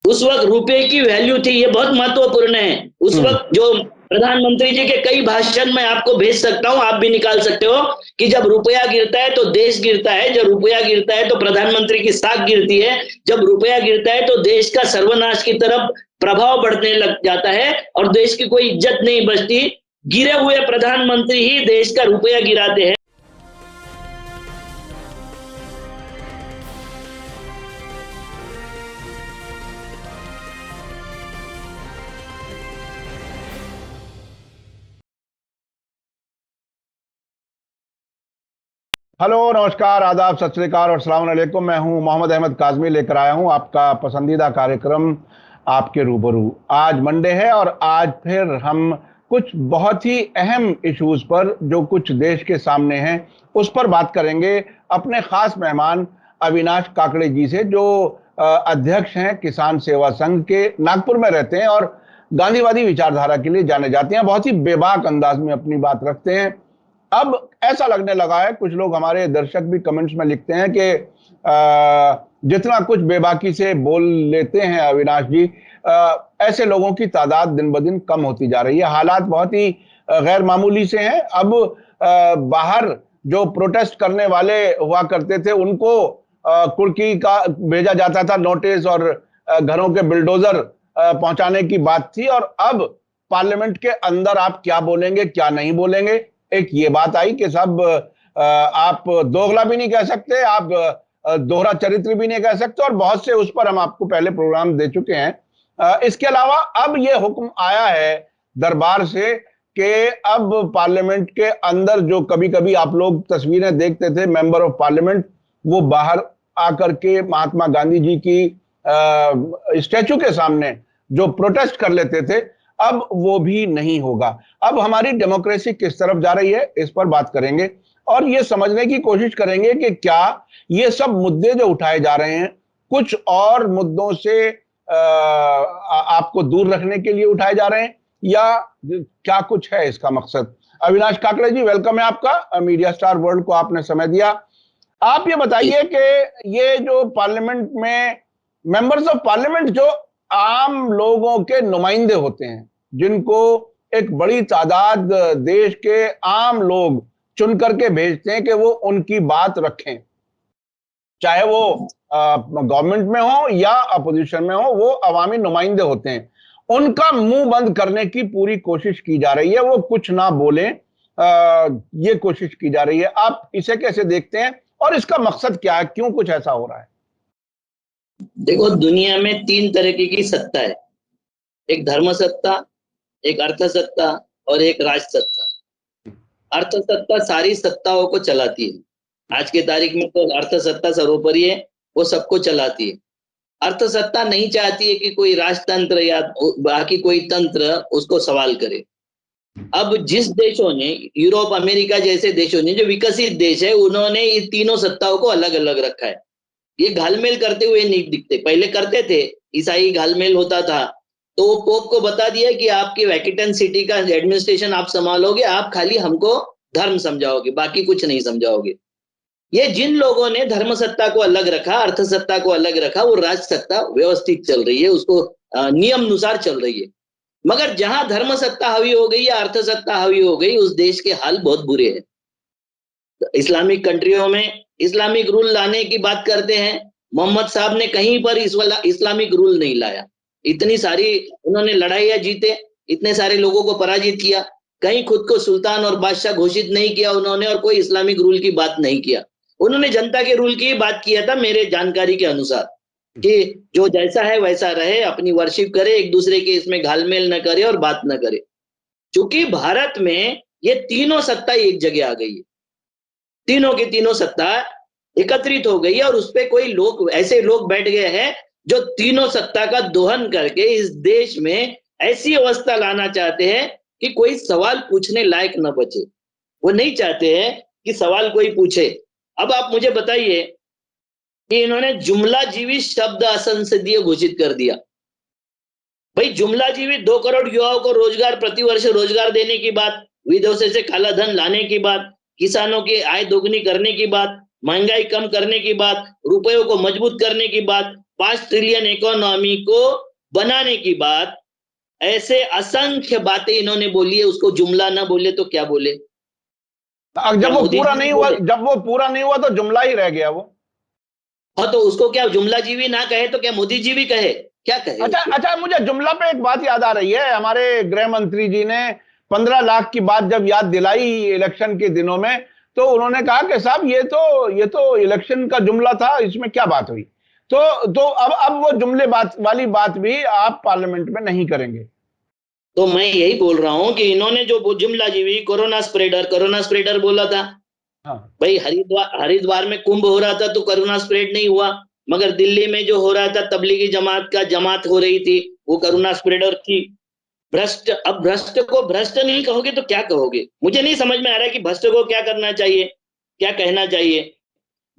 उस वक्त रुपए की वैल्यू थी, ये बहुत महत्वपूर्ण है। उस वक्त जो प्रधानमंत्री जी के कई भाषण मैं आपको भेज सकता हूं, आप भी निकाल सकते हो, कि जब रुपया गिरता है तो देश गिरता है, जब रुपया गिरता है तो प्रधानमंत्री की साख गिरती है, जब रुपया गिरता है तो देश का सर्वनाश की तरफ प्रभाव बढ़ने लग जाता है और देश की कोई इज्जत नहीं बचती। गिरे हुए प्रधानमंत्री ही देश का रुपया गिराते हैं। हेलो, नमस्कार, आदाब, सत श्री अकाल और अस्सलाम वालेकुम। मैं हूं मोहम्मद अहमद काज़मी, लेकर आया हूं आपका पसंदीदा कार्यक्रम आपके रूबरू। आज मंडे है और आज फिर हम कुछ बहुत ही अहम इश्यूज पर जो कुछ देश के सामने हैं उस पर बात करेंगे अपने खास मेहमान अविनाश काकड़े जी से, जो अध्यक्ष हैं किसान सेवा संघ के, नागपुर में रहते हैं और गांधीवादी विचारधारा के लिए जाने जाते हैं। बहुत ही बेबाक अंदाज में अपनी बात रखते हैं। अब ऐसा लगने लगा है, कुछ लोग हमारे दर्शक भी कमेंट्स में लिखते हैं कि जितना कुछ बेबाकी से बोल लेते हैं अविनाश जी, ऐसे लोगों की तादाद दिन ब दिन कम होती जा रही है। हालात बहुत ही गैर मामूली से हैं। अब बाहर जो प्रोटेस्ट करने वाले हुआ करते थे उनको कुर्की का भेजा जाता था नोटिस और घरों के बिल्डोजर पहुंचाने की बात थी, और अब पार्लियामेंट के अंदर आप क्या बोलेंगे क्या नहीं बोलेंगे, एक ये बात आई कि साहब आप दोगला भी नहीं कह सकते, आप दोहरा चरित्र भी नहीं कह सकते, और बहुत से उस पर हम आपको पहले प्रोग्राम दे चुके हैं। इसके अलावा अब ये हुक्म आया है दरबार से कि अब पार्लियामेंट के अंदर जो कभी कभी आप लोग तस्वीरें देखते थे मेंबर ऑफ पार्लियामेंट वो बाहर आकर के महात्मा गांधी जी की स्टैचू के सामने जो प्रोटेस्ट कर लेते थे, अब वो भी नहीं होगा। अब हमारी डेमोक्रेसी किस तरफ जा रही है इस पर बात करेंगे और ये समझने की कोशिश करेंगे कि क्या ये सब मुद्दे जो उठाए जा रहे हैं कुछ और मुद्दों से आपको दूर रखने के लिए उठाए जा रहे हैं या क्या कुछ है इसका मकसद। अविनाश काकड़े जी, वेलकम है आपका। मीडिया स्टार वर्ल्ड को आपने समय दिया। आप ये बताइए कि ये जो पार्लियामेंट में मेंबर्स ऑफ पार्लियामेंट जो आम लोगों के नुमाइंदे होते हैं, जिनको एक बड़ी तादाद देश के आम लोग चुन करके भेजते हैं कि वो उनकी बात रखें, चाहे वो गवर्नमेंट में हो या अपोजिशन में हो, वो अवामी नुमाइंदे होते हैं, उनका मुंह बंद करने की पूरी कोशिश की जा रही है, वो कुछ ना बोले, ये कोशिश की जा रही है। आप इसे कैसे देखते हैं और इसका मकसद क्या है, क्यों कुछ ऐसा हो रहा है? देखो, दुनिया में 3 तरीके की सत्ता है, एक धर्म सत्ता, एक अर्थ सत्ता और एक राज सत्ता। अर्थ सत्ता सारी सत्ताओं को चलाती है। आज के तारीख में तो अर्थ सत्ता सर्वोपरि है, वो सबको चलाती है। अर्थ सत्ता नहीं चाहती है कि कोई राजतंत्र या बाकी कोई तंत्र उसको सवाल करे। अब जिस देशों ने, यूरोप अमेरिका जैसे देशों ने, जो विकसित देश है, उन्होंने इन तीनों सत्ताओं को अलग अलग रखा है। ये घालमेल करते हुए नहीं दिखते, पहले करते थे, ईसाई घालमेल होता था तो वो पोप को बता दिया कि आपकी वैटिकन सिटी का एडमिनिस्ट्रेशन आप संभालोगे, आप खाली हमको धर्म समझाओगे, बाकी कुछ नहीं समझाओगे। ये जिन लोगों ने धर्म सत्ता को अलग रखा, अर्थ सत्ता को अलग रखा, वो राज सत्ता व्यवस्थित चल रही है, उसको नियम अनुसार चल रही है। मगर जहां धर्म सत्ता हावी हो गई या अर्थ सत्ता हावी हो गई, उस देश के हाल बहुत बुरे हैं। इस्लामिक कंट्रियों में इस्लामिक रूल लाने की बात करते हैं, मोहम्मद साहब ने कहीं पर इस्लामिक रूल नहीं लाया। इतनी सारी उन्होंने लड़ाइयां जीते, इतने सारे लोगों को पराजित किया, कहीं खुद को सुल्तान और बादशाह घोषित नहीं किया उन्होंने, और कोई इस्लामिक रूल की बात नहीं किया। उन्होंने जनता के रूल की बात किया था, मेरे जानकारी के अनुसार, कि जो जैसा है वैसा रहे, अपनी वर्शिप करे, एक दूसरे के इसमें घालमेल न करे और बात न करे। क्योंकि भारत में ये तीनों सत्ता एक जगह आ गई है, तीनों की तीनों सत्ता एकत्रित हो गई है, और उस पे कोई लोग, ऐसे लोग बैठ गए हैं जो तीनों सत्ता का दोहन करके इस देश में ऐसी अवस्था लाना चाहते हैं कि कोई सवाल पूछने लायक न बचे। वो नहीं चाहते हैं कि सवाल कोई पूछे। अब आप मुझे बताइए कि इन्होंने जुमला जीवी शब्द असंसदीय घोषित कर दिया। भाई, जुमला जीवी 2 करोड़ युवाओं को रोजगार, प्रतिवर्ष रोजगार देने की बात, विदेशों से काला धन लाने की बात, किसानों की आय दोगुनी करने की बात, महंगाई कम करने की बात, रुपयों को मजबूत करने की बात, 5 ट्रिलियन इकोनॉमी को बनाने की बात, ऐसे असंख्य बातें इन्होंने बोली है, उसको जुमला ना बोले तो क्या बोले? जब वो मोदी पूरा जी नहीं हुआ, बोले? जब वो पूरा नहीं हुआ तो जुमला ही रह गया वो। हाँ, तो उसको क्या जुमला जी भी ना कहे तो क्या मोदी जी भी कहे? क्या कहे अच्छा उसको? अच्छा, मुझे जुमला पे एक बात याद आ रही है। हमारे गृह मंत्री जी ने 15 लाख की बात जब याद दिलाई इलेक्शन के दिनों में, तो उन्होंने कहा कि साहब ये तो इलेक्शन का जुमला था, इसमें क्या बात हुई। तो अब वो जुमले बात वाली बात भी आप पार्लियामेंट में नहीं करेंगे। तो मैं यही बोल रहा हूं कि इन्होंने जो जुमला जी भी कोरोना स्प्रेडर बोला था। हाँ। भाई हरिद्वार में कुंभ हो रहा था तो कोरोना स्प्रेड नहीं हुआ, मगर दिल्ली में जो हो रहा था तबलीगी जमात हो रही थी, वो कोरोना स्प्रेडर थी। भ्रष्ट, अब भ्रष्ट को भ्रष्ट नहीं कहोगे तो क्या कहोगे? मुझे नहीं समझ में आ रहा है कि भ्रष्ट को क्या करना चाहिए, क्या कहना चाहिए।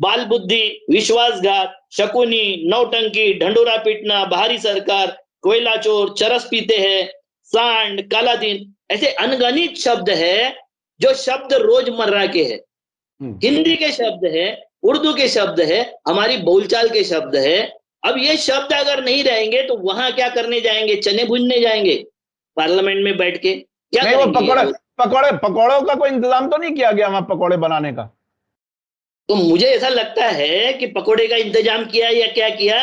बाल बुद्धि, विश्वासघात, शकुनी, नौटंकी, ढंडोरा पीटना, बाहरी सरकार, कोयला चोर, चरस पीते हैं, सांड, काला दिन, ऐसे अनगणित शब्द है जो शब्द रोजमर्रा के हैं। हिंदी के शब्द है, उर्दू के शब्द है, हमारी बोलचाल के शब्द है। अब ये शब्द अगर नहीं रहेंगे तो वहां क्या करने जाएंगे? चने भूनने जाएंगे पार्लियामेंट में बैठ के? क्या नहीं, वो करेंगे ये पकौड़े लोग? पकौड़े पकौड़ों का कोई इंतजाम तो नहीं किया गया वहां पकौड़े बनाने का? तो मुझे ऐसा लगता है कि पकोड़े का इंतजाम किया या क्या किया।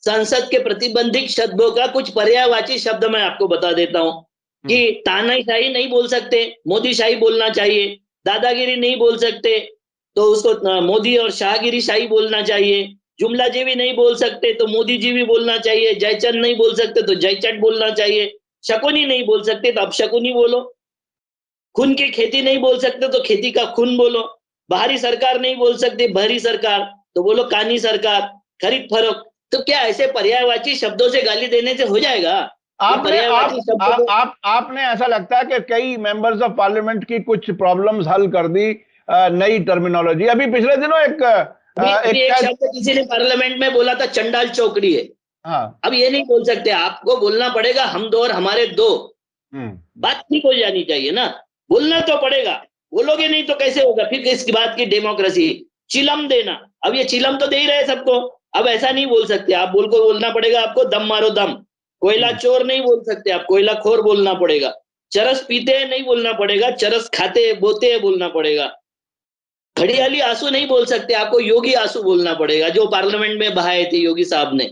संसद के प्रतिबंधित शब्दों का कुछ पर्यायवाची शब्द मैं आपको बता देता हूं कि तानाशाही नहीं बोल सकते, मोदी शाही बोलना चाहिए। दादागिरी नहीं बोल सकते तो उसको मोदी और शाहगिरी शाही बोलना चाहिए। जुमला जी भी नहीं बोल सकते तो मोदी जी भी बोलना चाहिए। जयचंद नहीं बोल सकते तो जयचंद बोलना चाहिए। शकुनी नहीं बोल सकते तो अब शकुनी बोलो। खून की खेती नहीं बोल सकते तो खेती का खून बोलो। बाहरी सरकार नहीं बोल सकते, बहरी सरकार तो बोलो कानी सरकार। खरीद फरोख्त, तो क्या ऐसे पर्यायवाची शब्दों से गाली देने से हो जाएगा? ये आपने पर्यायवाची शब्द को आपने ऐसा लगता है कि कई मेंबर्स ऑफ पार्लियामेंट की कुछ प्रॉब्लम्स हल कर दी नई टर्मिनोलॉजी। अभी पिछले दिनों अभी एक एक शायद। शब्द किसी ने पार्लियामेंट में बोला था, चंडाल चौकड़ी है। हाँ। अब ये नहीं बोल सकते, आपको बोलना पड़ेगा हम दो और हमारे दो। हम्म। बात ठीक हो जानी चाहिए ना, बोलना तो पड़ेगा। बोलोगे नहीं तो कैसे होगा? फिर किस बात की डेमोक्रेसी? चिलम देना, अब ये चिलम तो दे ही रहे सबको। अब ऐसा नहीं बोल सकते आप, बोलना पड़ेगा आपको दम मारो दम। कोयला चोर नहीं बोल सकते आप, कोयला खोर बोलना पड़ेगा। चरस पीते हैं नहीं बोलना पड़ेगा, चरस खाते बोते हैं बोलना पड़ेगा। खड़ियाली आंसू नहीं बोल सकते, आपको योगी आंसू बोलना पड़ेगा, जो पार्लियामेंट में बहाए थे योगी साहब ने।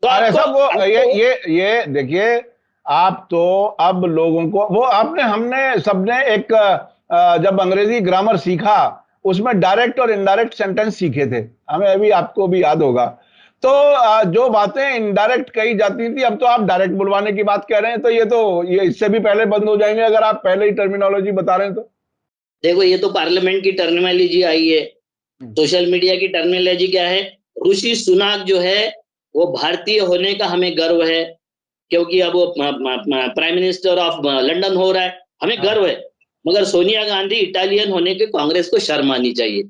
तो अरे आपको साहब, वो आपको ये देखिए, आप तो अब लोगों को वो आपने हमने सबने एक जब अंग्रेजी ग्रामर सीखा, उसमें डायरेक्ट और इनडायरेक्ट सेंटेंस सीखे थे, हमें अभी आपको भी याद होगा। तो जो बातें इनडायरेक्ट कही जाती थी, अब तो आप डायरेक्ट बुलवाने की बात कह रहे हैं। तो ये इससे भी पहले बंद हो जाएंगे अगर आप पहले ही टर्मिनोलॉजी बता रहे हैं तो। देखो, ये तो पार्लियामेंट की टर्मिनोलॉजी आई है। सोशल मीडिया की टर्मिनोलॉजी क्या है? ऋषि सुनाक जो है वो भारतीय होने का हमें गर्व है, क्योंकि अब वो प्राइम मिनिस्टर ऑफ लंदन हो रहा है, हमें हाँ। गर्व है। मगर सोनिया गांधी इटालियन होने के कांग्रेस को शर्म आनी चाहिए।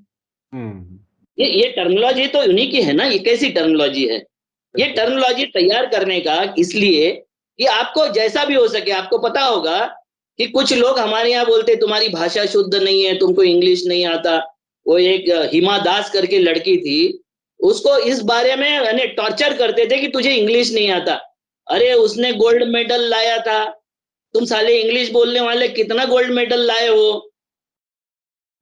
हम्म। ये टर्मिनोलॉजी तो उन्हीं की है ना, ये कैसी टर्मिनोलॉजी है? ये टर्मिनोलॉजी तैयार करने का इसलिए कि आपको जैसा भी हो सके, आपको पता होगा कि कुछ लोग हमारे यहाँ बोलते तुम्हारी भाषा शुद्ध नहीं है, तुमको इंग्लिश नहीं आता। वो एक हिमा दास करके लड़की थी, उसको इस बारे में यानी टॉर्चर करते थे कि तुझे इंग्लिश नहीं आता। अरे उसने गोल्ड मेडल लाया था, तुम साले इंग्लिश बोलने वाले कितना गोल्ड मेडल लाए हो?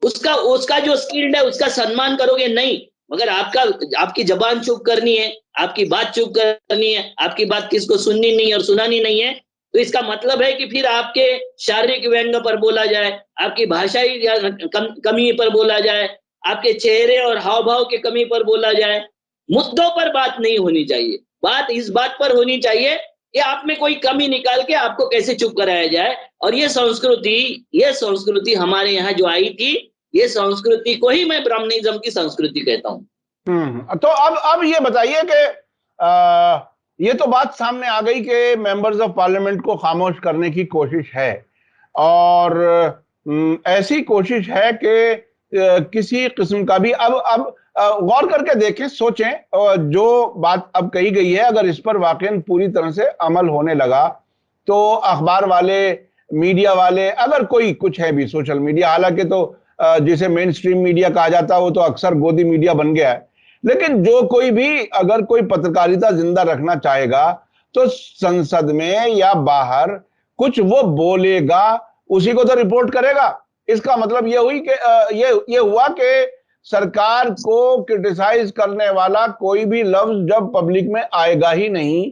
उसका उसका जो स्किल्ड है उसका सम्मान करोगे नहीं, मगर आपकी जबान चुप करनी है, आपकी बात चुप करनी है, आपकी बात किसको सुननी नहीं और सुनानी नहीं है। तो इसका मतलब है कि फिर आपके शारीरिक व्यंग पर बोला जाए, आपकी भाषाई कमी पर बोला जाए, आपके चेहरे और हाव भाव के कमी पर बोला जाए। मुद्दों पर बात नहीं होनी चाहिए। बात इस बात पर होनी चाहिए कि आप में कोई कमी निकाल के आपको कैसे चुप कराया जाए। और ये संस्कृति हमारे यहाँ जो आई थी, ये संस्कृति को ही मैं ब्राह्मणिज्म की संस्कृति कहता हूँ। तो अब ये बताइए कि ये तो बात सामने आ गई कि मेंबर्स ऑफ पार्लियामेंट को खामोश करने की कोशिश है, और ऐसी कोशिश है कि किसी किस्म का भी अब गौर करके देखें, सोचें, जो बात अब कही गई है अगर इस पर वाकई पूरी तरह से अमल होने लगा तो अखबार वाले, मीडिया वाले, अगर कोई कुछ है भी, सोशल मीडिया, हालांकि तो जिसे मेन स्ट्रीम मीडिया कहा जाता है वो तो अक्सर गोदी मीडिया बन गया है, लेकिन जो कोई भी अगर कोई पत्रकारिता जिंदा रखना चाहेगा तो संसद में या बाहर कुछ वो बोलेगा, उसी को तो रिपोर्ट करेगा। इसका मतलब ये हुई कि ये हुआ कि सरकार को क्रिटिसाइज करने वाला कोई भी लफ्ज जब पब्लिक में आएगा ही नहीं,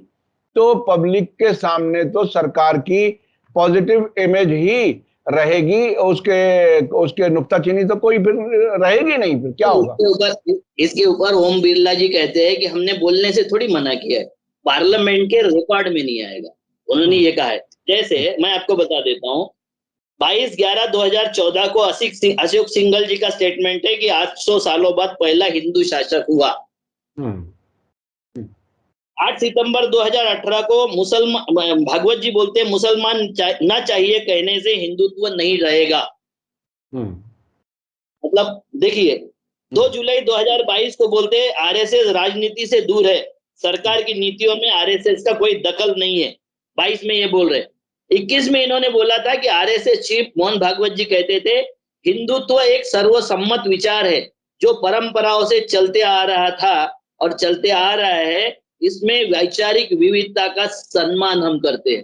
तो पब्लिक के सामने तो सरकार की पॉजिटिव इमेज ही रहेगी, उसके नुक्ताचीनी तो कोई फिर रहेगी नहीं, फिर क्या होगा? इसके ऊपर ओम बिरला जी कहते हैं कि हमने बोलने से थोड़ी मना किया है, पार्लियामेंट के रिकॉर्ड में नहीं आएगा, उन्होंने ये कहा है। जैसे मैं आपको बता देता हूँ, 22/11/2014 को अशोक सिंघल जी का स्टेटमेंट है कि 800 सालों बाद पहला हिंदू शासक हुआ। 8 सितंबर 2018 को मुसलमान, भागवत जी बोलते हैं मुसलमान ना चाहिए कहने से हिंदुत्व नहीं रहेगा। मतलब देखिए, 2 जुलाई 2022 को बोलते हैं आरएसएस राजनीति से दूर है, सरकार की नीतियों में आरएसएस का कोई दखल नहीं है। 22 में ये बोल रहे। 21 में इन्होंने बोला था कि आरएसएस चीफ मोहन भागवत जी कहते थे हिंदुत्व एक सर्वसम्मत विचार है जो परंपराओं से चलते आ रहा था और चलते आ रहा है, इसमें वैचारिक विविधता का सम्मान हम करते हैं।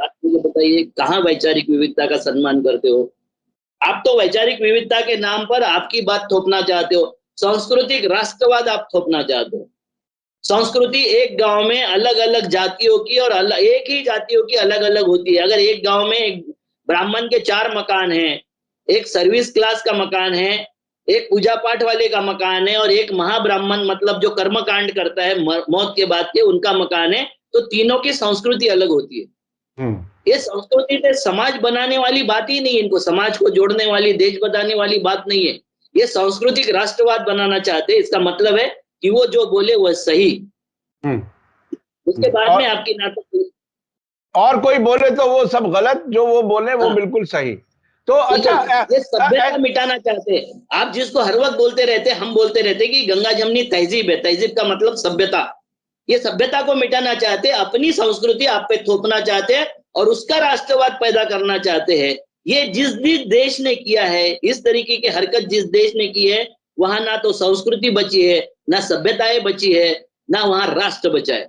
आप मुझे बताइए कहाँ वैचारिक विविधता का सम्मान करते हो? आप तो वैचारिक विविधता के नाम पर आपकी बात थोपना चाहते हो, सांस्कृतिक राष्ट्रवाद आप थोपना चाहते हो। संस्कृति एक गांव में अलग अलग जातियों की और एक ही जातियों की अलग अलग होती है। अगर एक गांव में एक ब्राह्मण के 4 मकान हैं, एक सर्विस क्लास का मकान है, एक पूजा पाठ वाले का मकान है और एक महाब्राह्मण मतलब जो कर्मकांड करता है मौत के बाद के, उनका मकान है, तो तीनों की संस्कृति अलग होती है। ये संस्कृति से समाज बनाने वाली बात ही नहीं है, इनको समाज को जोड़ने वाली, देश बनाने वाली बात नहीं है। ये सांस्कृतिक राष्ट्रवाद बनाना चाहते हैं। इसका मतलब है कि वो जो बोले वह सही, उसके बाद में आपकी नाटक और कोई बोले तो वो सब गलत, जो वो बोले वो बिल्कुल सही। तो अच्छा, ये सभ्यता मिटाना चाहते हैं। आप जिसको हर वक्त बोलते रहते, हम बोलते रहते कि गंगा जमनी तहजीब है, तहजीब का मतलब सभ्यता। ये सभ्यता को मिटाना चाहते हैं, अपनी संस्कृति आप पे थोपना चाहते हैं और उसका राष्ट्रवाद पैदा करना चाहते हैं। ये जिस भी देश ने किया है, इस तरीके की हरकत जिस देश ने की है, वहां ना तो संस्कृति बची है, ना सभ्यताएं बची है, ना वहां राष्ट्र बचा है।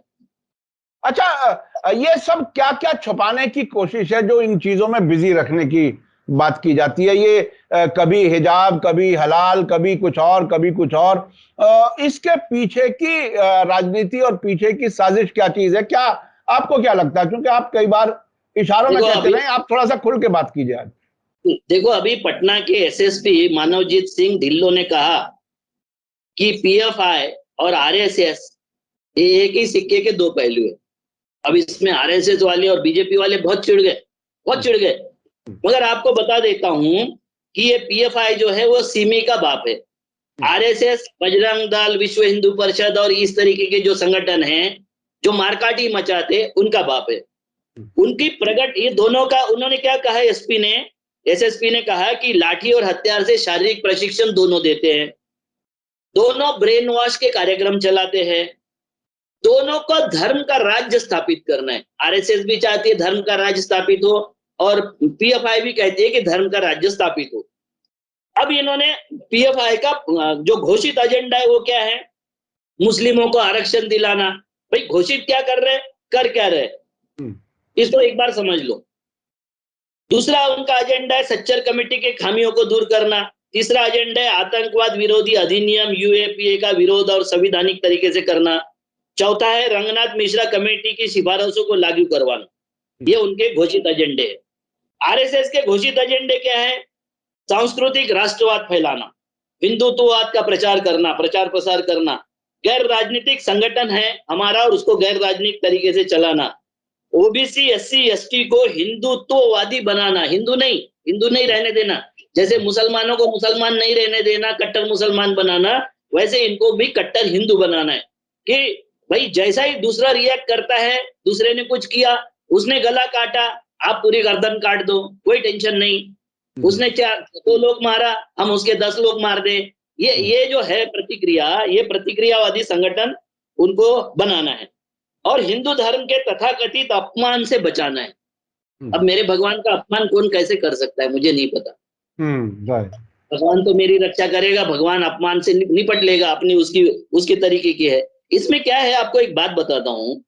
अच्छा, ये सब क्या क्या छुपाने की कोशिश है जो इन चीजों में बिजी रखने की बात की जाती है? ये कभी हिजाब, कभी हलाल, कभी कुछ और, कभी कुछ और। इसके पीछे की राजनीति और पीछे की साजिश क्या चीज है? क्या आपको क्या लगता है? क्योंकि आप कई बार इशारों में कहते रहे, आप थोड़ा सा खुल के बात कीजिए आज। देखो, अभी पटना के एसएसपी मानवजीत सिंह ढिल्लों ने कहा कि पीएफआई और आरएसएस ये एक ही सिक्के के 2 पहलू है। अब इसमें आरएसएस वाले और बीजेपी वाले बहुत चिढ़ गए। मगर आपको बता देता हूं कि ये पीएफआई जो है वो सिमी का बाप है। आरएसएस, बजरंग दल, विश्व हिंदू परिषद और इस तरीके के जो संगठन हैं जो मारकाटी मचाते, उनका बाप है। उनकी प्रगट, ये दोनों का उन्होंने क्या कहा है, एसएसपी ने कहा कि लाठी और हथियार से शारीरिक प्रशिक्षण दोनों देते हैं, दोनों ब्रेन वॉश के कार्यक्रम चलाते हैं, दोनों को धर्म का राज्य स्थापित करना है। आरएसएस भी चाहती है धर्म का राज्य स्थापित हो और पीएफआई भी कहती है कि धर्म का राज्य स्थापित हो। अब इन्होंने पीएफआई का जो घोषित एजेंडा है वो क्या है? मुस्लिमों को आरक्षण दिलाना। भाई घोषित क्या कर रहे, कर क्या रहे, इसको एक बार समझ लो। दूसरा उनका एजेंडा है सच्चर कमेटी के खामियों को दूर करना। तीसरा एजेंडा है आतंकवाद विरोधी अधिनियम यूएपीए का विरोध और संवैधानिक तरीके से करना। चौथा है रंगनाथ मिश्रा कमेटी की सिफारिशों को लागू करवाना। ये उनके घोषित एजेंडे है। आरएसएस के घोषित एजेंडे क्या है? सांस्कृतिक राष्ट्रवाद फैलाना, हिंदुत्ववाद का प्रचार प्रसार करना, गैर राजनीतिक संगठन है हमारा और उसको गैर राजनीतिक तरीके से चलाना, ओबीसी एससी एसटी को हिंदुत्ववादी बनाना, हिंदू नहीं रहने देना। जैसे मुसलमानों को मुसलमान नहीं रहने देना, कट्टर मुसलमान बनाना, वैसे इनको भी कट्टर हिंदू बनाना है कि भाई जैसा ही दूसरा रिएक्ट करता है, दूसरे ने कुछ किया, उसने गला काटा, आप पूरी गर्दन काट दो, कोई टेंशन नहीं। उसने 2 लोग मारा, हम उसके 10 लोग मार दें। ये जो है प्रतिक्रिया, ये प्रतिक्रियावादी संगठन उनको बनाना है और हिंदू धर्म के तथाकथित अपमान से बचाना है। अब मेरे भगवान का अपमान कौन कैसे कर सकता है, मुझे नहीं पता। भगवान तो मेरी रक्षा करेगा, भगवान अपमान से निपट लेगा, अपनी उसकी उसके तरीके की है। इसमें क्या है, आपको एक बात बताता हूँ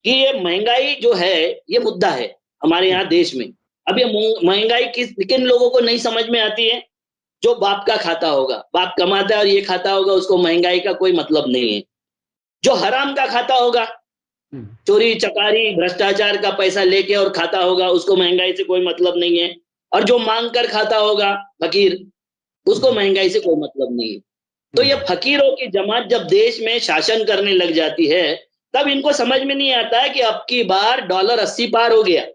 कि ये महंगाई जो है, ये मुद्दा है हमारे यहाँ देश में। अब ये महंगाई किन लोगों को नहीं समझ में आती है? जो बाप का खाता होगा, बाप कमाता है और ये खाता होगा, उसको महंगाई का कोई मतलब नहीं है। जो हराम का खाता होगा, चोरी चकारी भ्रष्टाचार का पैसा लेके और खाता होगा, उसको महंगाई से कोई मतलब नहीं है। और जो मांग कर खाता होगा फकीर, उसको महंगाई से कोई मतलब नहीं है। तो ये फकीरों की जमात जब देश में शासन करने लग जाती है, तब इनको समझ में नहीं आता है कि अब की बार डॉलर 80 पार हो गया।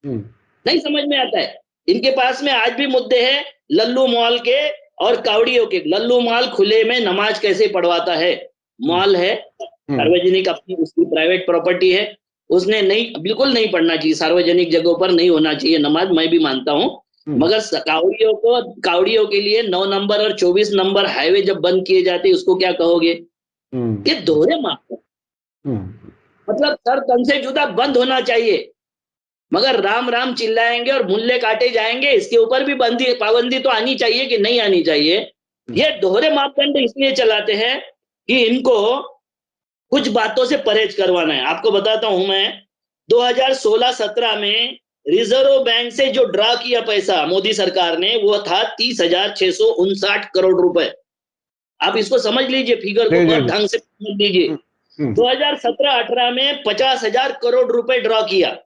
नहीं समझ में आता है। इनके पास में आज भी मुद्दे हैं लल्लू मॉल के और कावड़ियों के। लल्लू मॉल खुले में नमाज कैसे पढ़वाता है? मॉल है, सार्वजनिक अपनी उसकी प्राइवेट प्रॉपर्टी है, उसने नहीं, बिल्कुल नहीं पढ़ना चाहिए, सार्वजनिक जगहों पर नहीं होना चाहिए नमाज, मैं भी मानता हूँ। मगर कावड़ियों के लिए 9 नंबर और 24 नंबर हाईवे जब बंद किए जाते, उसको क्या कहोगे? ये दोहरे मापदंड। मतलब सर तन से जुदा बंद होना चाहिए, मगर राम राम चिल्लाएंगे और मुल्ले काटे जाएंगे, इसके ऊपर भी पाबंदी तो आनी चाहिए कि नहीं आनी चाहिए। ये दोहरे मापदंड इसलिए चलाते हैं कि इनको कुछ बातों से परहेज करवाना है। आपको बताता हूं मैं, 2016-17 में रिजर्व बैंक से जो ड्रा किया पैसा मोदी सरकार ने, वो था 30,659 करोड़ रुपए। आप इसको समझ लीजिए, फिगर को बहुत ढंग से समझ लीजिए। 2017-18 में 50,000 करोड़ रुपए ड्रा किया।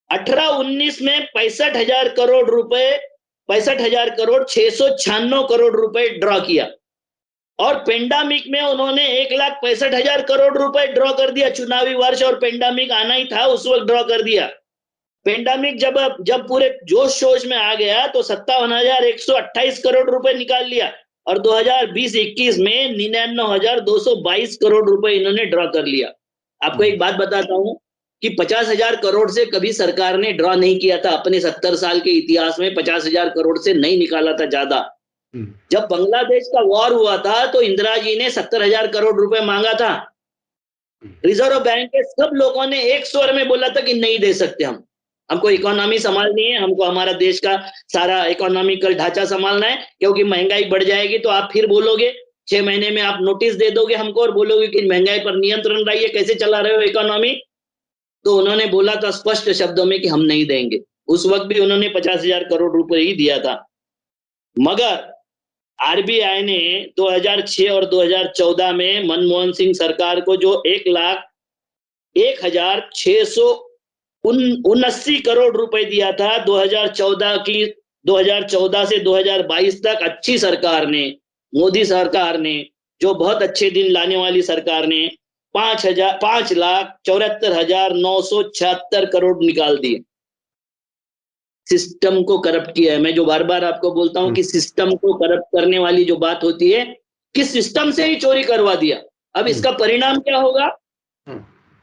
18-19 में 65,000 करोड़ रुपए, 65,000 करोड़ 696 करोड़ रुपए ड्रा किया। और पेंडामिक में उन्होंने 1,65,000 करोड़ रुपए ड्रॉ कर दिया। चुनावी वर्ष और पेंडामिक आना ही था, उस वक्त ड्रॉ कर दिया। पेंडामिक जब पूरे जोश शोश में आ गया तो 57,128 करोड़ रुपए निकाल लिया। और 2020-21 में 99,222 करोड़ रुपए इन्होंने ड्रॉ कर लिया। आपको एक बात बताता हूं कि 50,000 करोड़ से कभी सरकार ने ड्रॉ नहीं किया था अपने 70 साल के इतिहास में। 50,000 करोड़ से नहीं निकाला था ज्यादा। जब बांग्लादेश का वॉर हुआ था तो इंदिरा जी ने 70,000 करोड़ रुपए मांगा था। रिजर्व बैंक के सब लोगों ने एक स्वर में बोला था कि नहीं दे सकते, हमको इकोनॉमी संभालनी है, हमको हमारा देश का सारा इकोनॉमिकल ढांचा संभालना है, क्योंकि महंगाई बढ़ जाएगी तो आप फिर बोलोगे 6 महीने में आप नोटिस दे दोगे हमको और बोलोगे कि महंगाई पर नियंत्रण रहिए, कैसे चला रहे हो इकोनॉमी। तो उन्होंने बोला था स्पष्ट शब्दों में कि हम नहीं देंगे। उस वक्त भी उन्होंने 50,000 करोड़ रुपए ही दिया था। मगर आरबीआई ने 2006 और 2014 में मनमोहन सिंह सरकार को जो 1,01,679 करोड़ रुपए दिया था 2014 से 2022 तक, अच्छी सरकार ने, मोदी सरकार ने, जो बहुत अच्छे दिन लाने वाली सरकार ने 5,74,976 करोड़ निकाल दिए। सिस्टम को करप्ट किया है। मैं जो बार बार आपको बोलता हूं कि सिस्टम को करप्ट करने वाली जो बात होती है, कि सिस्टम से ही चोरी करवा दिया। अब इसका परिणाम क्या होगा?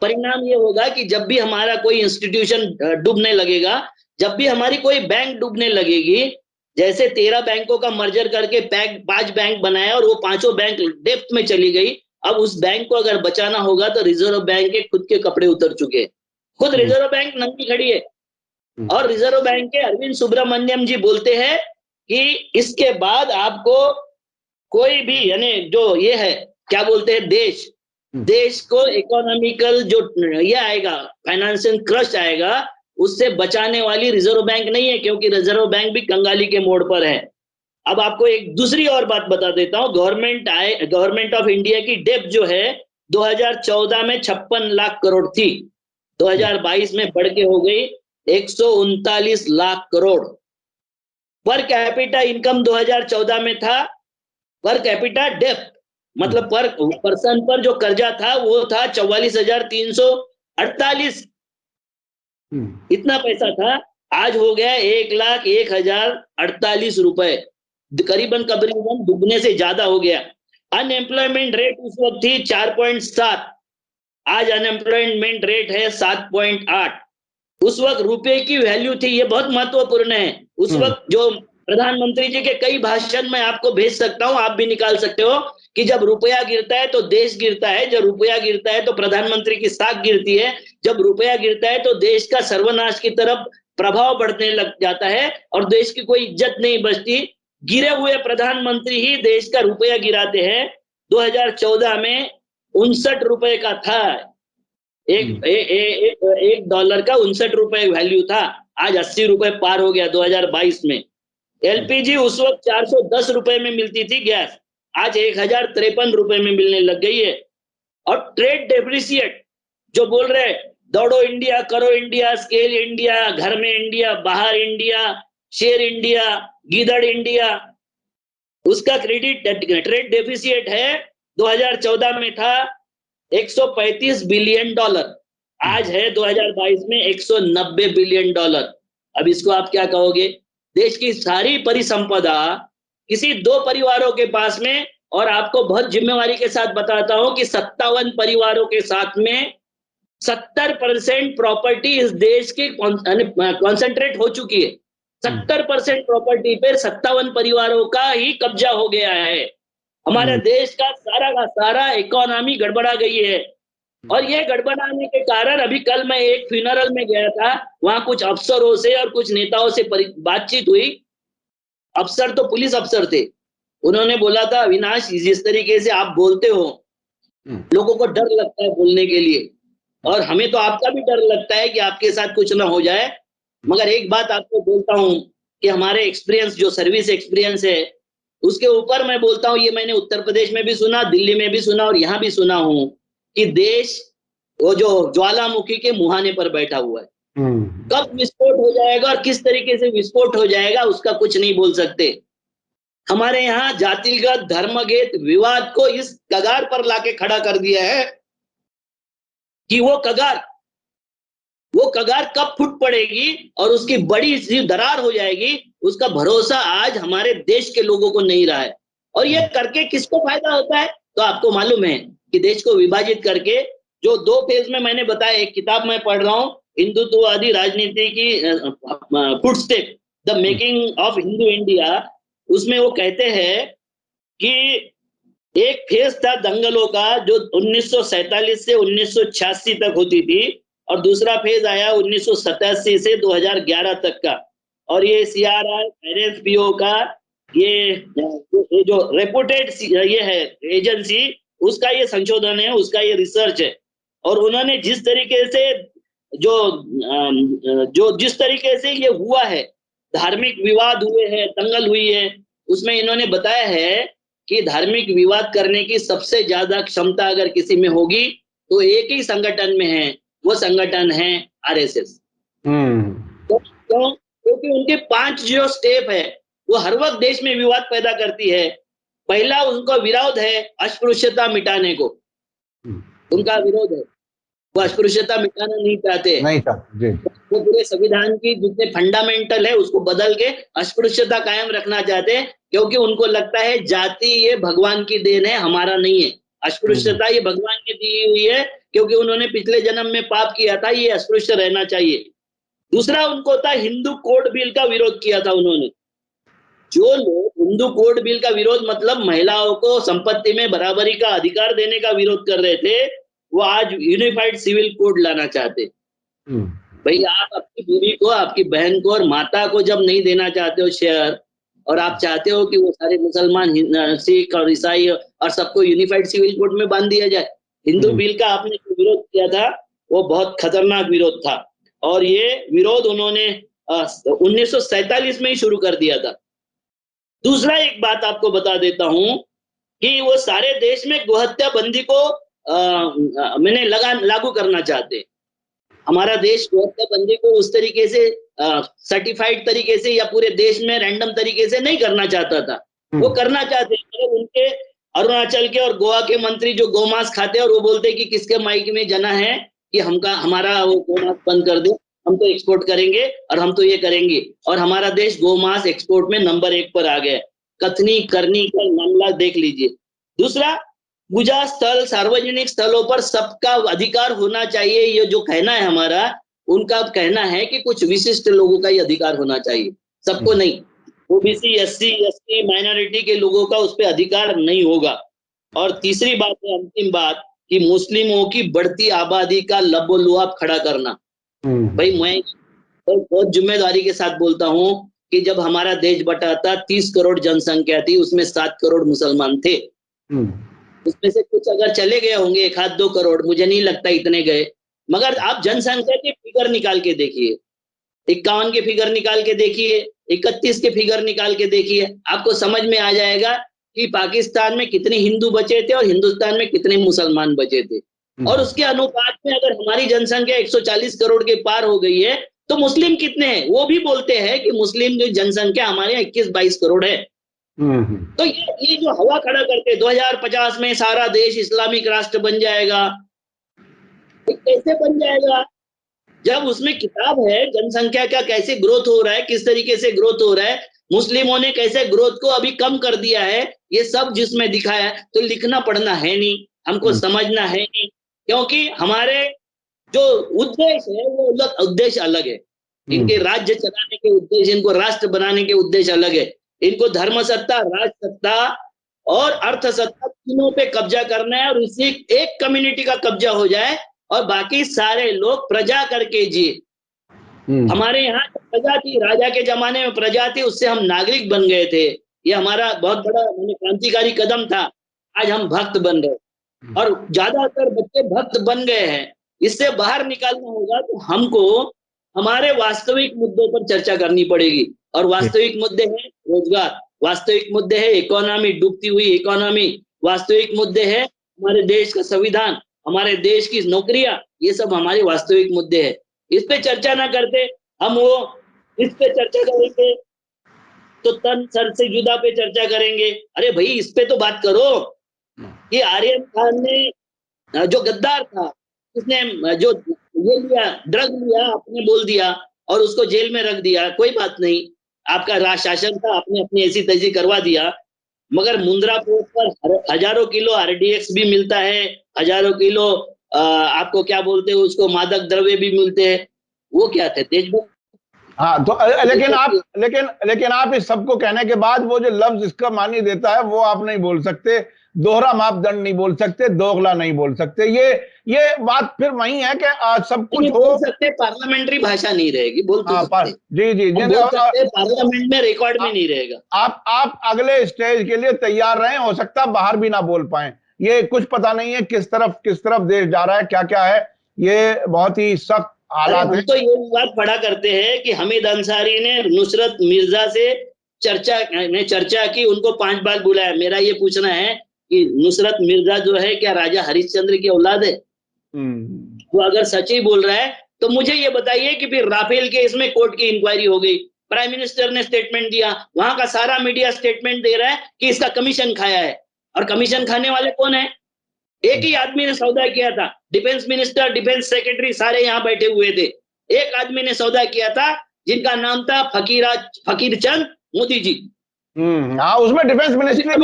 परिणाम ये होगा कि जब भी हमारा कोई इंस्टीट्यूशन डूबने लगेगा, जब भी हमारी कोई बैंक डूबने लगेगी, जैसे 13 बैंकों का मर्जर करके 5 बैंक बनाया और वो 5 बैंक डेप्थ में चली गई, अब उस बैंक को अगर बचाना होगा तो रिजर्व बैंक के खुद के कपड़े उतर चुके, खुद रिजर्व बैंक नंगी खड़ी है। और रिजर्व बैंक के अरविंद सुब्रमण्यम जी बोलते हैं कि इसके बाद आपको कोई भी, यानी जो ये है क्या बोलते हैं, देश को इकोनॉमिकल जो ये आएगा, फाइनेंशियल क्रश आएगा, उससे बचाने वाली रिजर्व बैंक नहीं है, क्योंकि रिजर्व बैंक भी कंगाली के मोड़ पर है। अब आपको एक दूसरी और बात बता देता हूं। गवर्नमेंट ऑफ इंडिया की डेब्ट जो है 2014 में 56 लाख करोड़ थी, 2022 में बढ़ के हो गई 139 lakh crore. Per capita income 2014 में था, पर कैपिटा डेप्थ मतलब पर पर्सन पर जो कर्जा था वो था 44,348, इतना पैसा था। आज हो गया 1,01,048 रुपए, करीबन दुगने से ज्यादा हो गया। अनएम्प्लॉयमेंट रेट उस वक्त थी 4.7, आज अनएम्प्लॉयमेंट रेट है 7.8। उस वक्त रुपए की वैल्यू थी, ये बहुत महत्वपूर्ण है। उस वक्त जो प्रधानमंत्री जी के कई भाषण मैं आपको भेज सकता हूं, आप भी निकाल सकते हो, कि जब रुपया गिरता है तो देश गिरता है, जब रुपया गिरता है तो प्रधानमंत्री की साख गिरती है, जब रुपया गिरता है तो देश का सर्वनाश की तरफ प्रभाव बढ़ने लग जाता है और देश की कोई इज्जत नहीं बचती। गिरे हुए प्रधानमंत्री ही देश का रुपया गिराते हैं। 2014 में 59 रुपए का था, एक डॉलर का 59 रुपए वैल्यू था, आज 80 रुपए पार हो गया 2022 में। एलपीजी उस वक्त 410 रुपए में मिलती थी गैस, आज 1053 रुपए में मिलने लग गई है। और ट्रेड डेफिसिट जो बोल रहे हैं, दौड़ो इंडिया, करो इंडिया, स्केल इंडिया, घर में इंडिया, बाहर इंडिया, शेयर इंडिया, गीदड़ इंडिया, उसका क्रेडिट ट्रेड डेफिसिट है 2014 में था 135 बिलियन डॉलर, आज है 2022 में 190 बिलियन डॉलर। अब इसको आप क्या कहोगे? देश की सारी परिसंपदा किसी 2 परिवारों के पास में, और आपको बहुत जिम्मेवारी के साथ बताता हूं कि 57 परिवारों के साथ में 70% प्रॉपर्टी इस देश की कॉन्सेंट्रेट हो चुकी है। 70% प्रॉपर्टी पर 57 परिवारों का ही कब्जा हो गया है। हमारे देश का सारा इकोनॉमी गड़बड़ा गई है। और ये गड़बड़ाने के कारण अभी कल मैं एक फ्यूनरल में गया था, वहां कुछ अफसरों से और कुछ नेताओं से बातचीत हुई। अफसर तो पुलिस अफसर थे, उन्होंने बोला था, अविनाश जिस तरीके से आप बोलते हो लोगों को डर लगता है बोलने के लिए, और हमें तो आपका भी डर लगता है कि आपके साथ कुछ ना हो जाए। मगर एक बात आपको बोलता हूं कि हमारे एक्सपीरियंस, जो सर्विस एक्सपीरियंस है, उसके ऊपर मैं बोलता हूं, ये मैंने उत्तर प्रदेश में भी सुना, दिल्ली में भी सुना और यहां भी सुना हूं कि देश वो जो ज्वालामुखी के मुहाने पर बैठा हुआ है। कब विस्फोट हो जाएगा और किस तरीके से विस्फोट हो जाएगा उसका कुछ नहीं बोल सकते। हमारे यहाँ जातिगत धर्मगत विवाद को इस कगार पर लाके खड़ा कर दिया है कि वो कगार कब फूट पड़ेगी और उसकी बड़ी सी दरार हो जाएगी, उसका भरोसा आज हमारे देश के लोगों को नहीं रहा है। और ये करके किसको फायदा होता है? तो आपको मालूम है कि देश को विभाजित करके, जो 2 फेज में मैंने बताया, एक किताब मैं पढ़ रहा हूं, हिंदुत्ववादी राजनीति की footstep, the making of Hindu India, उसमें वो कहते हैं कि एक फेज था दंगलों का जो 1947 से 1986 तक होती थी, और दूसरा फेज आया 1987 से 2011 तक का। और ये CRI NSPO का ये जो रेपुटेड ये है एजेंसी, उसका ये संशोधन है, उसका ये रिसर्च है। और उन्होंने जिस तरीके से जो जिस तरीके से ये हुआ है, धार्मिक विवाद हुए हैं, दंगल हुई है, उसमें इन्होंने बताया है कि धार्मिक विवाद करने की सबसे ज्यादा क्षमता अगर किसी में होगी तो एक ही संगठन में है, वो संगठन है RSS। क्योंकि उनके 5 जो स्टेप है वो हर वक्त देश में विवाद पैदा करती है। पहला उनका विरोध है अस्पृश्यता मिटाने को, उनका विरोध है, वो अस्पृश्यता मिटाना नहीं चाहते। वो पूरे संविधान की जितने फंडामेंटल है उसको बदल के अस्पृश्यता कायम रखना चाहते हैं, क्योंकि उनको लगता है जाति ये भगवान की देन है, हमारा नहीं है। अस्पृश्यता ये भगवान की दी हुई है, क्योंकि उन्होंने पिछले जन्म में पाप किया था, ये अस्पृश्य रहना चाहिए। दूसरा उनको था हिंदू कोड बिल का विरोध किया था उन्होंने। जो लोग हिंदू कोड बिल का विरोध मतलब महिलाओं को संपत्ति में बराबरी का अधिकार देने का विरोध कर रहे थे, वो आज यूनिफाइड सिविल कोड लाना चाहते। भाई, आप आपकी बीवी को, आपकी बहन को और माता को जब नहीं देना चाहते हो शेयर, और आप चाहते हो कि वो सारे मुसलमान, सिख और ईसाई और सबको यूनिफाइड सिविल कोड में बांध दिया जाए। हिंदू बिल का आपने जो विरोध किया था वो बहुत खतरनाक विरोध था, और ये विरोध उन्होंने 1947 में ही शुरू कर दिया था। दूसरा एक बात आपको बता देता हूं कि वो सारे देश में गोहत्या बंदी को मैंने लागू करना चाहते। हमारा देश गोहत्या बंदी को उस तरीके से सर्टिफाइड तरीके से या पूरे देश में रैंडम तरीके से नहीं करना चाहता था, वो करना चाहते। मतलब उनके अरुणाचल के और गोवा के मंत्री जो गोमांस खाते हैं और वो बोलते कि किसके माइक में जना है कि हमारा वो गोमांस बंद कर दे, हम तो एक्सपोर्ट करेंगे और हम तो ये करेंगे, और हमारा देश गोमांस एक्सपोर्ट में नंबर 1 पर आ गया। कथनी करनी का मामला देख लीजिए। दूसरा, पूजा स्थल, सार्वजनिक स्थलों पर सबका अधिकार होना चाहिए, ये जो कहना है हमारा, उनका कहना है कि कुछ विशिष्ट लोगों का ही अधिकार होना चाहिए, सबको नहीं। ओबीसी, SC, ST, माइनॉरिटी के लोगों का उस पर अधिकार नहीं होगा। और तीसरी बात है, अंतिम बात, कि मुस्लिमों की बढ़ती आबादी का लबोलुआब खड़ा करना। भाई, मैं बहुत जिम्मेदारी के साथ बोलता हूं कि जब हमारा देश बटा था 30 करोड़ जनसंख्या थी, उसमें 7 करोड़ मुसलमान थे। उसमें से कुछ अगर चले गए होंगे 1-2 करोड़, मुझे नहीं लगता इतने गए। मगर आप जनसंख्या के फिगर निकाल के देखिए, 51 के फिगर निकाल के देखिए, 31 के फिगर निकाल के देखिए, आपको समझ में आ जाएगा कि पाकिस्तान में कितने हिंदू बचे थे और हिंदुस्तान में कितने मुसलमान बचे थे। और उसके अनुपात में अगर हमारी जनसंख्या 140 करोड़ के पार हो गई है, तो मुस्लिम कितने हैं? वो भी बोलते हैं कि मुस्लिम जो जनसंख्या हमारे यहाँ 21-22 करोड़ है। तो ये जो हवा खड़ा करते 2050 में सारा देश इस्लामिक राष्ट्र बन जाएगा, कैसे बन जाएगा? जब उसमें किताब है जनसंख्या का कैसे ग्रोथ हो रहा है, किस तरीके से ग्रोथ हो रहा है, मुस्लिमों ने कैसे ग्रोथ को अभी कम कर दिया है, ये सब जिसमें दिखाया है। तो लिखना पढ़ना है नहीं, हमको समझना है नहीं, क्योंकि हमारे जो उद्देश्य है वो उद्देश्य अलग है। इनके राज्य चलाने के उद्देश्य, इनको राष्ट्र बनाने के उद्देश्य अलग है। इनको धर्म सत्ता, राज सत्ता और अर्थ सत्ता तीनों पे कब्जा करना है, और इसी एक कम्युनिटी का कब्जा हो जाए और बाकी सारे लोग प्रजा करके जिए। हमारे यहाँ प्रजा थी, राजा के जमाने में प्रजा थी, उससे हम नागरिक बन गए थे। ये हमारा बहुत बड़ा क्रांतिकारी कदम था। आज हम भक्त बन रहे और ज्यादातर बच्चे भक्त बन गए हैं। इससे बाहर निकालना होगा तो हमको हमारे वास्तविक मुद्दों पर चर्चा करनी पड़ेगी, और वास्तविक मुद्दे हैं रोजगार, वास्तविक मुद्दे है इकोनॉमी, डूबती हुई इकोनॉमी, वास्तविक मुद्दे है हमारे देश का संविधान, हमारे देश की नौकरियां, ये सब हमारे वास्तविक मुद्दे हैं। इस पे चर्चा ना करते हम वो इस पे चर्चा करेंगे तो तन सर से जुदा पे चर्चा करेंगे। अरे भाई इस पे तो बात करो कि आर्यन खान ने जो गद्दार था, उसने जो ये लिया, ड्रग लिया, आपने बोल दिया और उसको जेल में रख दिया, कोई बात नहीं, आपका राज शासन था, आपने अपनी ऐसी तैसी करवा दिया। मगर मुंद्रा पोर्ट पर हजारों किलो आरडीएक्स भी मिलता है, हजारों किलो आपको क्या बोलते हैं उसको, मादक द्रव्य भी मिलते हैं। वो क्या थे? देशभक्त। हाँ, तो लेकिन आप इस सबको कहने के बाद वो जो लफ्ज इसका मानी देता है वो आप नहीं बोल सकते, दोहरा मापदंड नहीं बोल सकते, दोगला नहीं बोल सकते। ये बात फिर वही है कि सब कुछ हो सकते, पार्लियामेंट्री भाषा नहीं रहेगी, बोल तो सकते। जी पार्लियामेंट में रिकॉर्ड में नहीं रहेगा। आप अगले स्टेज के लिए तैयार रहें, हो सकता है बाहर भी ना बोल पाए। ये कुछ पता नहीं है किस तरफ देश जा रहा है, क्या क्या है, ये बहुत ही सख्त हालात है। तो ये बात पढ़ा करते हैं कि हमीद अंसारी ने नुसरत मिर्जा से चर्चा की, उनको 5 बार बुलाया। मेरा ये पूछना है कि नुसरत मिर्जा जो है क्या राजा हरिश्चंद्र की औलाद है? वो अगर सच ही बोल रहा है तो मुझे ये बताइए कि फिर राफेल केस में कोर्ट की इंक्वायरी हो गई, प्राइम मिनिस्टर ने स्टेटमेंट दिया, वहां का सारा मीडिया स्टेटमेंट दे रहा है कि इसका कमीशन खाया है। और कमीशन खाने वाले कौन है? एक ही आदमी ने सौदा किया था, डिफेंस मिनिस्टर, डिफेंस सेक्रेटरी सारे यहाँ बैठे हुए थे। एक आदमी ने सौदा किया था जिनका नाम था फकीर चंद मोदी जी। हाँ, उसमें डिफेंस मिनिस्ट्री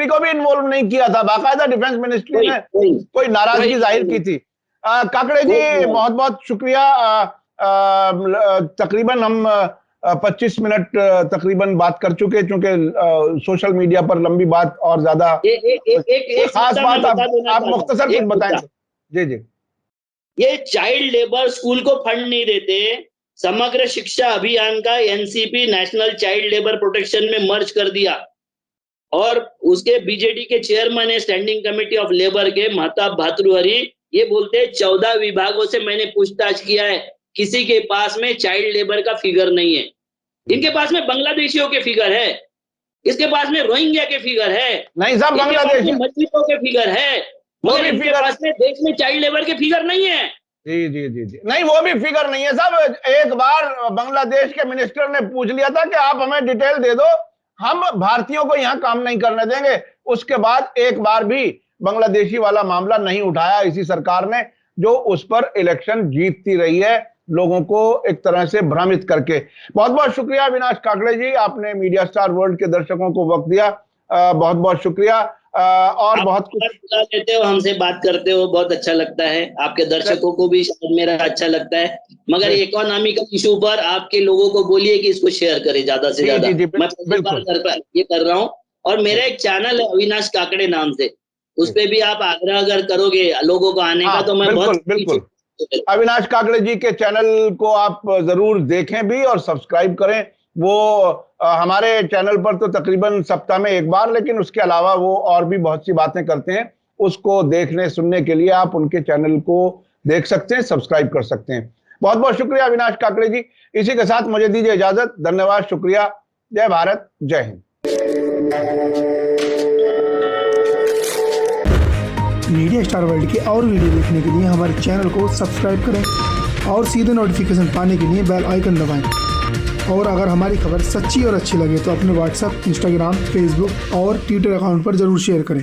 को भी इन्वॉल्व नहीं किया था। बाकायदा डिफेंस मिनिस्ट्री ने कोई नाराजगी जाहिर की थी। काकड़े जी बहुत बहुत शुक्रिया। तकरीबन हम 25 मिनट तकरीबन बात कर चुके, चूंकि सोशल मीडिया पर लंबी बात और ज्यादा खास बात आप मुख्तसर कुछ बताएंगे? जी। ये चाइल्ड लेबर स्कूल को फंड नहीं देते, समग्र शिक्षा अभियान का NCP national child labour protection में मर्ज कर दिया, और उसके बीजेडी के चेयरमैन है स्टैंडिंग कमेटी ऑफ लेबर के महताब भातृहरि, ये बोलते हैं 14 विभागों से मैंने पूछताछ किया है, किसी के पास में चाइल्ड लेबर का फिगर नहीं है। इनके पास में बांग्लादेशियों के फिगर है, इसके पास में रोहिंग्या के फिगर है, नहीं सब बांग्लादेश मजलिसों के फिगर है, मगर इनके पास में देश में चाइल्ड लेबर के फिगर नहीं है। जी नहीं, वो भी फिगर नहीं है साहब। एक बार बांग्लादेश के मिनिस्टर ने पूछ लिया था कि आप हमें डिटेल दे दो, हम भारतीयों को यहाँ काम नहीं करने देंगे। उसके बाद एक बार भी बांग्लादेशी वाला मामला नहीं उठाया इसी सरकार ने, जो उस पर इलेक्शन जीतती रही है, लोगों को एक तरह से भ्रमित करके। बहुत बहुत शुक्रिया अविनाश काकड़े जी, आपने मीडिया स्टार वर्ल्ड के दर्शकों को वक्त दिया। बहुत बहुत शुक्रिया। और बहुत कुछ लेते हो, हमसे बात करते हो, बहुत अच्छा लगता है। आपके दर्शकों को भी शायद मेरा अच्छा लगता है, मगर इकोनॉमिकल इशू पर आपके लोगों को बोलिए कि इसको शेयर करें ज्यादा से ज्यादा। मैं बिल्कुल ये कर रहा हूँ, और मेरा एक चैनल है अविनाश काकड़े नाम से, उस पे भी आप आग्रह अगर करोगे लोगों को आने का, तो मैं बहुत अविनाश काकड़े जी के चैनल को आप जरूर देखें भी और सब्सक्राइब करें। वो हमारे चैनल पर तो तकरीबन सप्ताह में एक बार, लेकिन उसके अलावा वो और भी बहुत सी बातें करते हैं। उसको देखने सुनने के लिए आप उनके चैनल को देख सकते हैं, सब्सक्राइब कर सकते हैं। बहुत बहुत शुक्रिया अविनाश काकड़े जी। इसी के साथ मुझे दीजिए इजाजत। धन्यवाद, शुक्रिया। जय भारत, जय हिंद। मीडिया स्टार वर्ल्ड के और वीडियो देखने के लिए हमारे चैनल को सब्सक्राइब करें और सीधे नोटिफिकेशन पाने के लिए बेल आइकन दबाएं। और अगर हमारी खबर सच्ची और अच्छी लगे तो अपने व्हाट्सएप, इंस्टाग्राम, फेसबुक और ट्विटर अकाउंट पर जरूर शेयर करें।